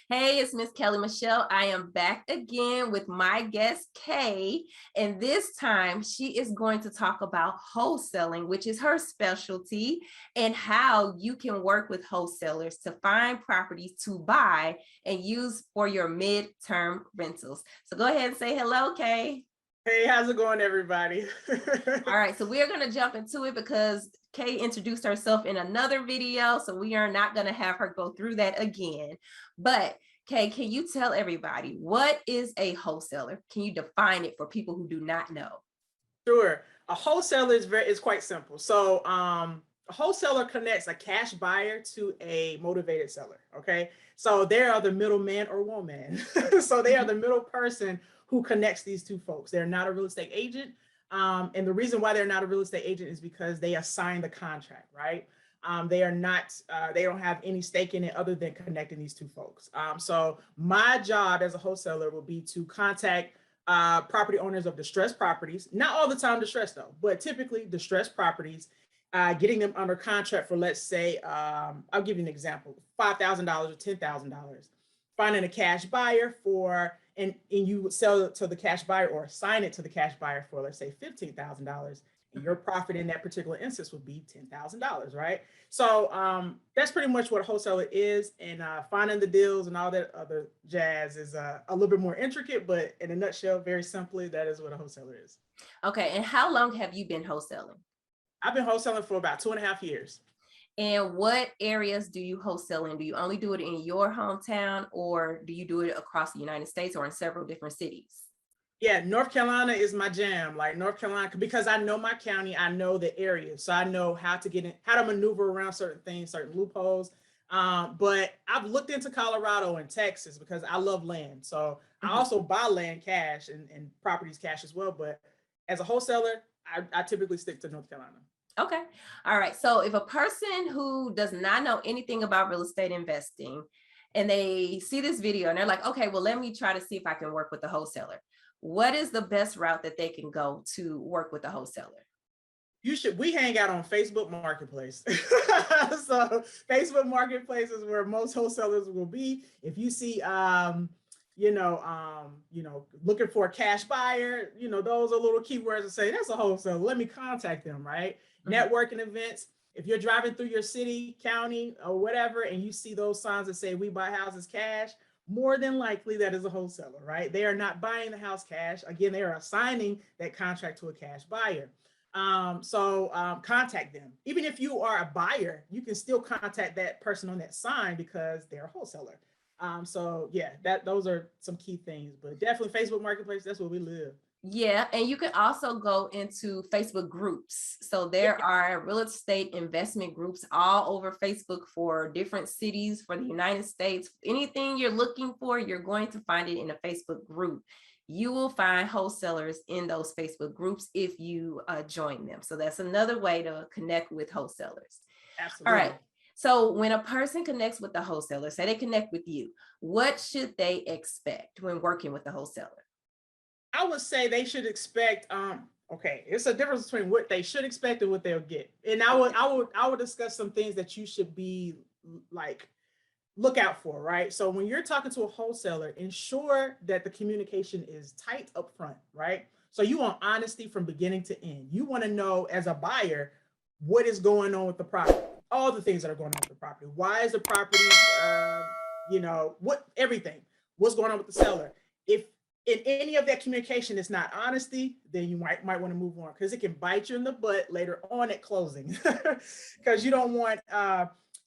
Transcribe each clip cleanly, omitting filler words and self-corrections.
Hey, it's Miss Kellie Michele. I am back again with my guest, Kay. And this time she is going to talk about wholesaling, which is her specialty, and how you can work with wholesalers to find properties to buy and use for your midterm rentals. So go ahead and say hello, Kay. Hey, how's it going, everybody? All right, so we're going to jump into it because Kay introduced herself in another video, so we are not going to have her go through that again. But Kay, can you tell everybody what is a wholesaler? Can you define it for people who do not know? Sure. A wholesaler is quite simple. So, a wholesaler connects a cash buyer to a motivated seller. Okay, so they are the middleman or woman. So they are the middle person who connects these two folks. They're not a real estate agent. And the reason why they're not a real estate agent is because they assign the contract, right? They are not, they don't have any stake in it other than connecting these two folks. So my job as a wholesaler will be to contact property owners of distressed properties, not all the time distressed though, but typically distressed properties, getting them under contract for, let's say, I'll give you an example, $5,000 or $10,000, finding a cash buyer for, and you would sell it to the cash buyer or assign it to the cash buyer for, let's say, $15,000. And your profit in that particular instance would be $10,000, right? So that's pretty much what a wholesaler is. And finding the deals and all that other jazz is a little bit more intricate, but in a nutshell, very simply, that is what a wholesaler is. Okay, and how long have you been wholesaling? I've been wholesaling for about 2.5 years. And what areas do you wholesale in? Do you only do it in your hometown, or do you do it across the United States or in several different cities? Yeah, North Carolina is my jam. Like North Carolina, because I know my county, I know the area, so I know how to get in, how to maneuver around certain things, certain loopholes. But I've looked into Colorado and Texas because I love land. So I also buy land cash and properties cash as well. But as a wholesaler, I typically stick to North Carolina. Okay. All right. So if a person who does not know anything about real estate investing and they see this video and they're like, okay, well, let me try to see if I can work with the wholesaler. What is the best route that they can go to work with the wholesaler? We hang out on Facebook Marketplace. So Facebook Marketplace is where most wholesalers will be. If you see looking for a cash buyer, those are little keywords to say that's a wholesaler. Let me contact them, right? Networking events. If you're driving through your city, county, or whatever, and you see those signs that say we buy houses cash, more than likely that is a wholesaler, right? They are not buying the house cash. Again, they are assigning that contract to a cash buyer. So contact them. Even if you are a buyer, you can still contact that person on that sign because they're a wholesaler. So yeah, those are some key things, but definitely Facebook Marketplace, that's where we live. Yeah, and you can also go into Facebook groups. So there are real estate investment groups all over Facebook for different cities for the United States. Anything you're looking for, you're going to find it in a Facebook group. You will find wholesalers in those Facebook groups if you join them. So that's another way to connect with wholesalers. Absolutely. All right. So when a person connects with the wholesaler, say they connect with you, what should they expect when working with the wholesaler? I would say they should expect, okay, it's a difference between what they should expect and what they'll get. And I would discuss some things that you should be like, look out for, right? So when you're talking to a wholesaler, ensure that the communication is tight up front, right? So you want honesty from beginning to end. You want to know as a buyer, what is going on with the property, all the things that are going on with the property. Why is the property, everything, what's going on with the seller. If in any of that communication is not honesty, then you might want to move on because it can bite you in the butt later on at closing. Because you don't want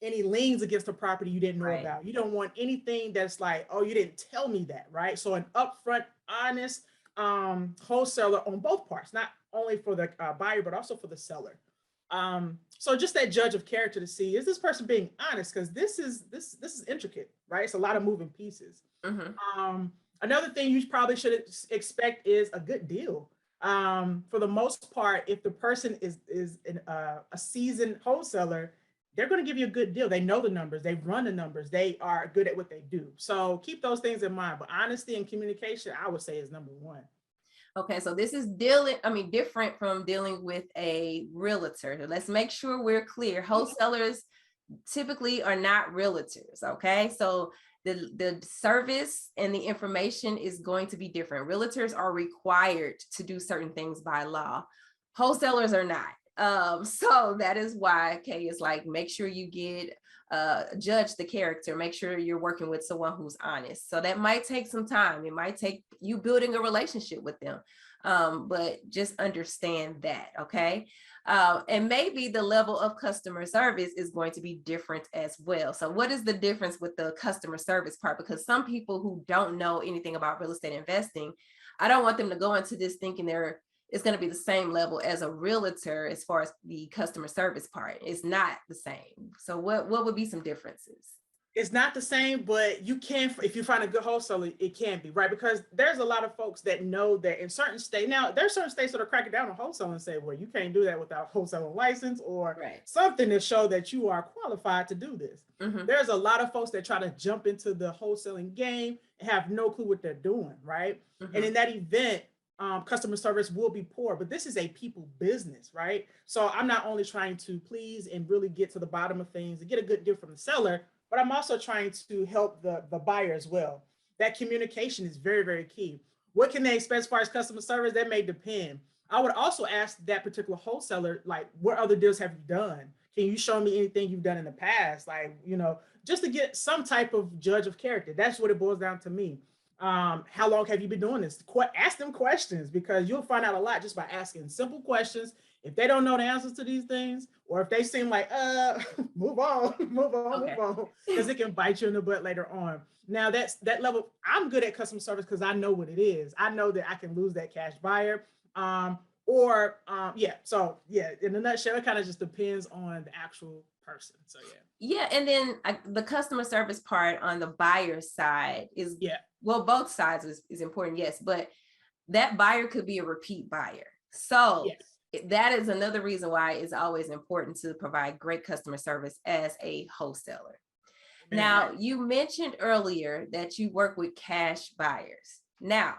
any liens against the property you didn't know about. You don't want anything that's like, oh, you didn't tell me that, right? So an upfront, honest wholesaler on both parts, not only for the buyer, but also for the seller. So just that judge of character to see, is this person being honest? Because this is intricate, right? It's a lot of moving pieces. Another thing you probably should expect is a good deal. For the most part, if the person is a seasoned wholesaler, they're going to give you a good deal. They know the numbers, they run the numbers, they are good at what they do. So keep those things in mind. But honesty and communication, I would say, is number one. Okay, so this is different from dealing with a realtor. Let's make sure we're clear. Wholesalers typically are not realtors. Okay, so The service and the information is going to be different. Realtors are required to do certain things by law. Wholesalers are not. So that is why Kay is like, make sure you get judge the character, make sure you're working with someone who's honest. So that might take some time. It might take you building a relationship with them. But just understand that, okay? And maybe the level of customer service is going to be different as well. So what is the difference with the customer service part? Because some people who don't know anything about real estate investing, I don't want them to go into this thinking it's going to be the same level as a realtor as far as the customer service part. It's not the same. So what would be some differences? It's not the same, but you can, if you find a good wholesaler, it can be, right? Because there's a lot of folks that know that in certain states, now there's certain states that are cracking down on wholesaling and say, well, you can't do that without a wholesaling license or something to show that you are qualified to do this. There's a lot of folks that try to jump into the wholesaling game and have no clue what they're doing, right? And in that event, customer service will be poor, but this is a people business, right? So I'm not only trying to please and really get to the bottom of things and get a good deal from the seller, but I'm also trying to help the buyer as well. That communication is very, very key. What can they expect as far as customer service? That may depend. I would also ask that particular wholesaler, like, what other deals have you done? Can you show me anything you've done in the past? Like, just to get some type of judge of character. That's what it boils down to me. How long have you been doing this? Ask them questions, because you'll find out a lot just by asking simple questions. If they don't know the answers to these things, or if they seem like, move on, because it can bite you in the butt later on. Now that level, I'm good at customer service because I know what it is. I know that I can lose that cash buyer. So in a nutshell, it kind of just depends on the actual person. So yeah. And then the customer service part on the buyer's side is, well, both sides is important, yes, but that buyer could be a repeat buyer. So that is another reason why it's always important to provide great customer service as a wholesaler. Now, you mentioned earlier that you work with cash buyers. Now,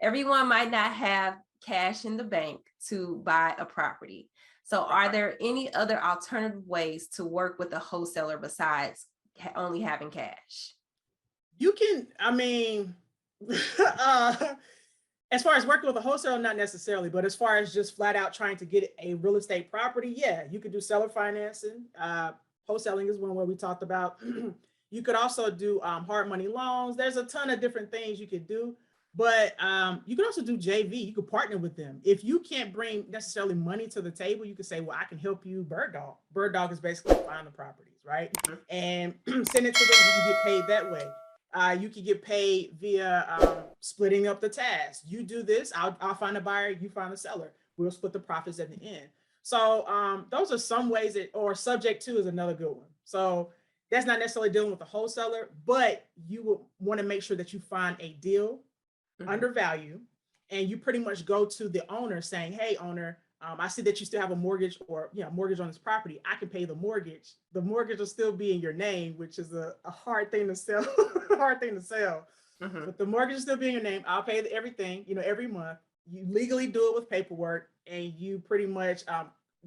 everyone might not have cash in the bank to buy a property. So are there any other alternative ways to work with a wholesaler besides only having cash? You can, as far as working with a wholesaler, not necessarily, but as far as just flat out trying to get a real estate property, you could do seller financing. Wholesaling is one where we talked about. You could also do hard money loans. There's a ton of different things you could do, but you could also do JV. You could partner with them. If you can't bring necessarily money to the table, you could say, well, I can help you bird dog. Bird dog is basically find the properties, right? And send it to them. You can get paid that way. You could get paid via splitting up the task. You do this, I'll find a buyer, you find a seller. We'll split the profits at the end. So those are some ways or subject to is another good one. So that's not necessarily dealing with the wholesaler, but you will want to make sure that you find a deal under value, and you pretty much go to the owner saying, hey, owner, I see that you still have a mortgage mortgage on this property. I can pay the mortgage. The mortgage will still be in your name, which is a hard thing to sell, But the mortgage will still be in your name. I'll pay everything, every month. You legally do it with paperwork, and you pretty much,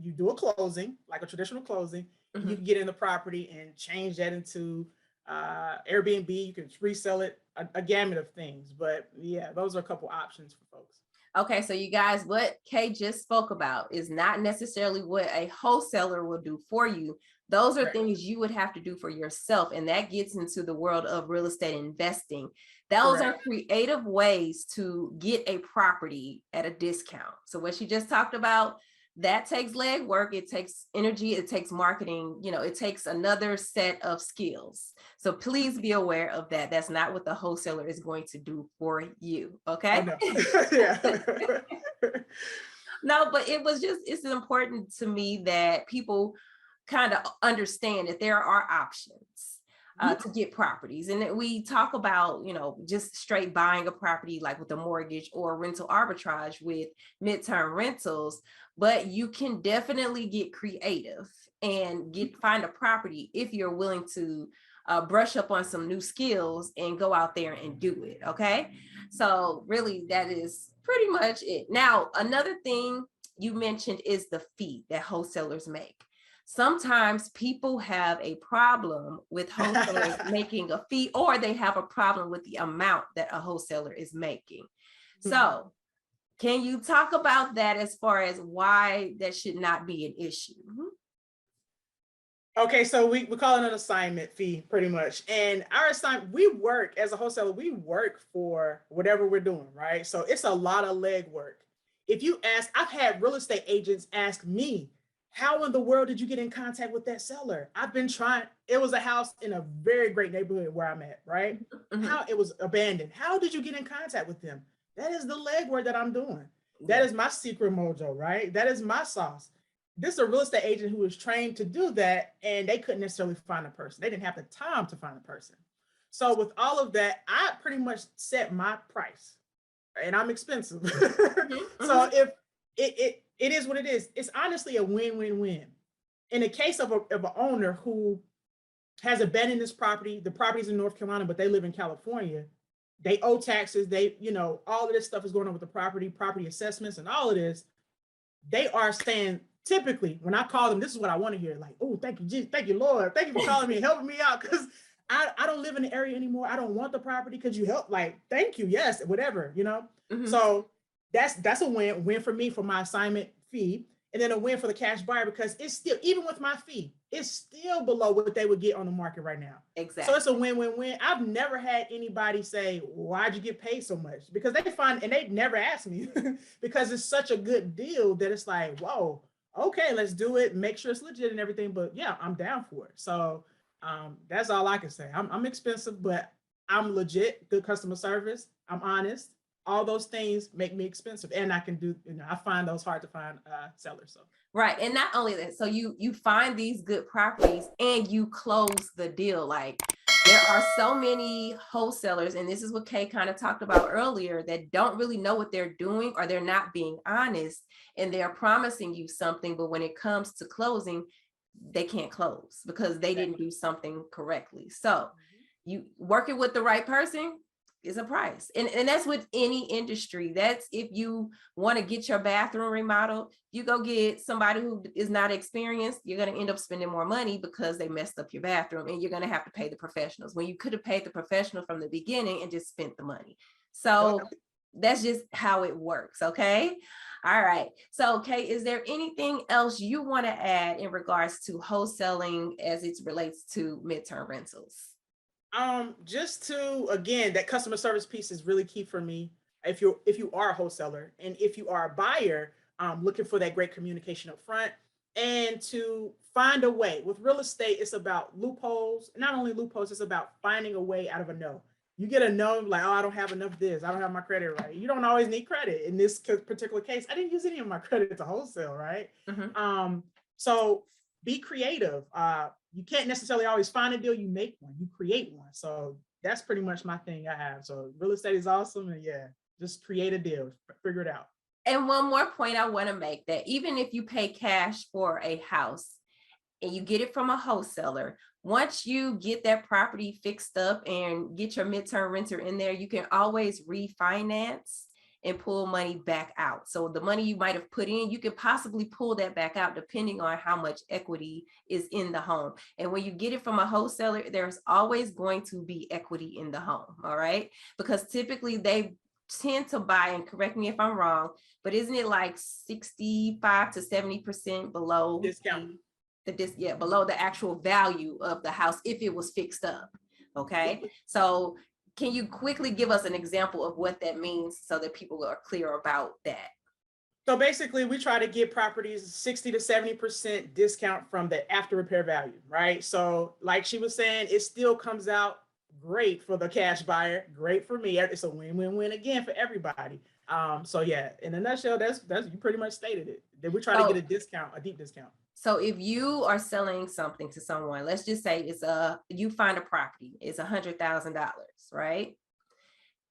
you do a closing, like a traditional closing. You can get in the property and change that into Airbnb. You can resell it, a gamut of things. But those are a couple options for folks. Okay, so you guys, what Kay just spoke about is not necessarily what a wholesaler will do for you. Those are things you would have to do for yourself. And that gets into the world of real estate investing. Those are creative ways to get a property at a discount. So what she just talked about, that takes legwork, it takes energy, it takes marketing, it takes another set of skills. So please be aware of that. That's not what the wholesaler is going to do for you. Okay. No, but it's important to me that people kind of understand that there are options to get properties. And we talk about, just straight buying a property like with a mortgage or rental arbitrage with Midterm rentals, but you can definitely get creative and find a property if you're willing to brush up on some new skills and go out there and do it. Okay. So really that is pretty much it. Now, another thing you mentioned is the fee that wholesalers make. Sometimes people have a problem with wholesalers making a fee, or they have a problem with the amount that a wholesaler is making. So can you talk about that as far as why that should not be an issue? Okay, so we call it an assignment fee pretty much. And our assignment, we work as a wholesaler, we work for whatever we're doing, right? So it's a lot of leg work. If you ask, I've had real estate agents ask me, how in the world did you get in contact with that seller? I've been trying, it was a house in a very great neighborhood where I'm at, right? How it was abandoned. How did you get in contact with them? That is the legwork that I'm doing. That is my secret mojo, right? That is my sauce. This is a real estate agent who was trained to do that, and they couldn't necessarily find a person. They didn't have the time to find a person. So with all of that, I pretty much set my price, and I'm expensive. So if it is what it is, it's honestly a win-win-win. In the case of an owner who has abandoned this property, the property's in North Carolina, but they live in California, they owe taxes, they, all of this stuff is going on with the property assessments and all of this. They are saying, typically, when I call them, this is what I want to hear. Like, oh, thank you, Jesus, thank you, Lord. Thank you for calling me and helping me out. Because I don't live in the area anymore. I don't want the property because you help. Like, thank you. Yes, whatever, So that's a win for me for my assignment fee. And then a win for the cash buyer, because it's still, even with my fee, it's still below what they would get on the market right now. Exactly. So it's a win-win-win. I've never had anybody say, why'd you get paid so much? Because they find, and they never ask me because it's such a good deal that it's like, whoa, okay, let's do it. Make sure it's legit and everything. But yeah, I'm down for it. So that's all I can say. I'm expensive, but I'm legit, good customer service. I'm honest. All those things make me expensive, and I can do, I find those hard to find sellers. So right, and not only that, so you find these good properties and you close the deal. Like, there are so many wholesalers, and this is what Kay kind of talked about earlier, that don't really know what they're doing, or they're not being honest, and they're promising you something, but when it comes to closing, they can't close because they didn't do something correctly. So you working with the right person is a price. And that's with any industry. That's if you want to get your bathroom remodeled, you go get somebody who is not experienced, you're going to end up spending more money because they messed up your bathroom, and you're going to have to pay the professionals when you could have paid the professional from the beginning and just spent the money. So that's just how it works. Okay. All right. So, Kay, is there anything else you want to add in regards to wholesaling as it relates to midterm rentals? Just to, again, that customer service piece is really key for me. If you are a wholesaler, and if you are a buyer, looking for that great communication up front, and to find a way. With real estate, it's about loopholes. Not only loopholes, it's about finding a way out of a no. You get a no, like, oh, I don't have enough of this. I don't have my credit right. You don't always need credit. In this particular case, I didn't use any of my credit to wholesale, right? So be creative. You can't necessarily always find a deal. You make one, you create one. So that's pretty much my thing I have. So real estate is awesome. And yeah, just create a deal, figure it out. And one more point I want to make, that even if you pay cash for a house and you get it from a wholesaler, once you get that property fixed up and get your midterm renter in there, you can always refinance and pull money back out. So the money you might have put in, you could possibly pull that back out depending on how much equity is in the home. And when you get it from a wholesaler, there's always going to be equity in the home. All right. Because typically they tend to buy, and correct me if I'm wrong, but isn't it like 65 to 70% below discount? Below the actual value of the house if it was fixed up. Okay. So can you quickly give us an example of what that means so that people are clear about that? So basically, we try to get properties 60 to 70% discount from the after repair value, right? So like she was saying, it still comes out great for the cash buyer, great for me. It's a win-win-win again for everybody. So yeah, in a nutshell, that's you pretty much stated it. Then we try to get a discount, a deep discount. So if you are selling something to someone, let's just say you find a property, it's $100,000, right?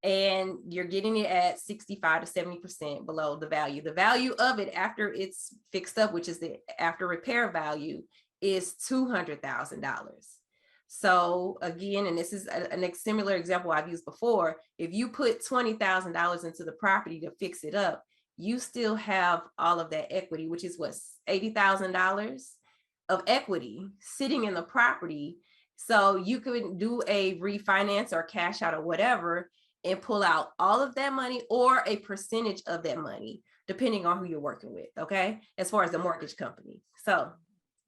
And you're getting it at 65 to 70% below the value. The value of it after it's fixed up, which is the after repair value, is $200,000. So again, and this is a similar example I've used before, if you put $20,000 into the property to fix it up, you still have all of that equity, which is what, $80,000. of equity sitting in the property. So you could do a refinance or cash out or whatever and pull out all of that money or a percentage of that money, depending on who you're working with, okay? As far as the mortgage company. So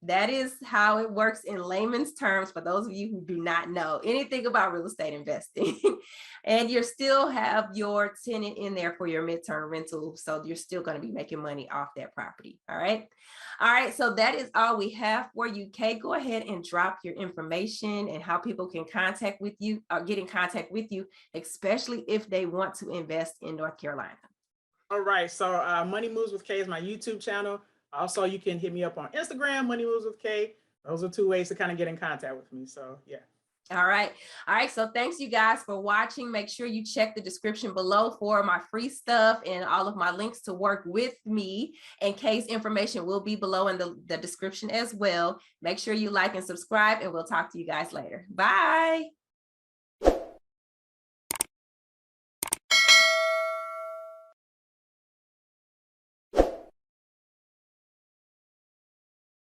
that is how it works in layman's terms for those of you who do not know anything about real estate investing. And you still have your tenant in there for your midterm rental. So you're still going to be making money off that property. All right. All right. So that is all we have for you, Kay. Go ahead and drop your information and how people can contact with you or get in contact with you, especially if they want to invest in North Carolina. All right. So Money Moves with Kay is my YouTube channel. Also, you can hit me up on Instagram, Money Moves with Kay. Those are 2 ways to kind of get in contact with me. So yeah. All right. All right. So thanks you guys for watching. Make sure you check the description below for my free stuff and all of my links to work with me. And Kay's information will be below in the description as well. Make sure you like and subscribe, and we'll talk to you guys later. Bye.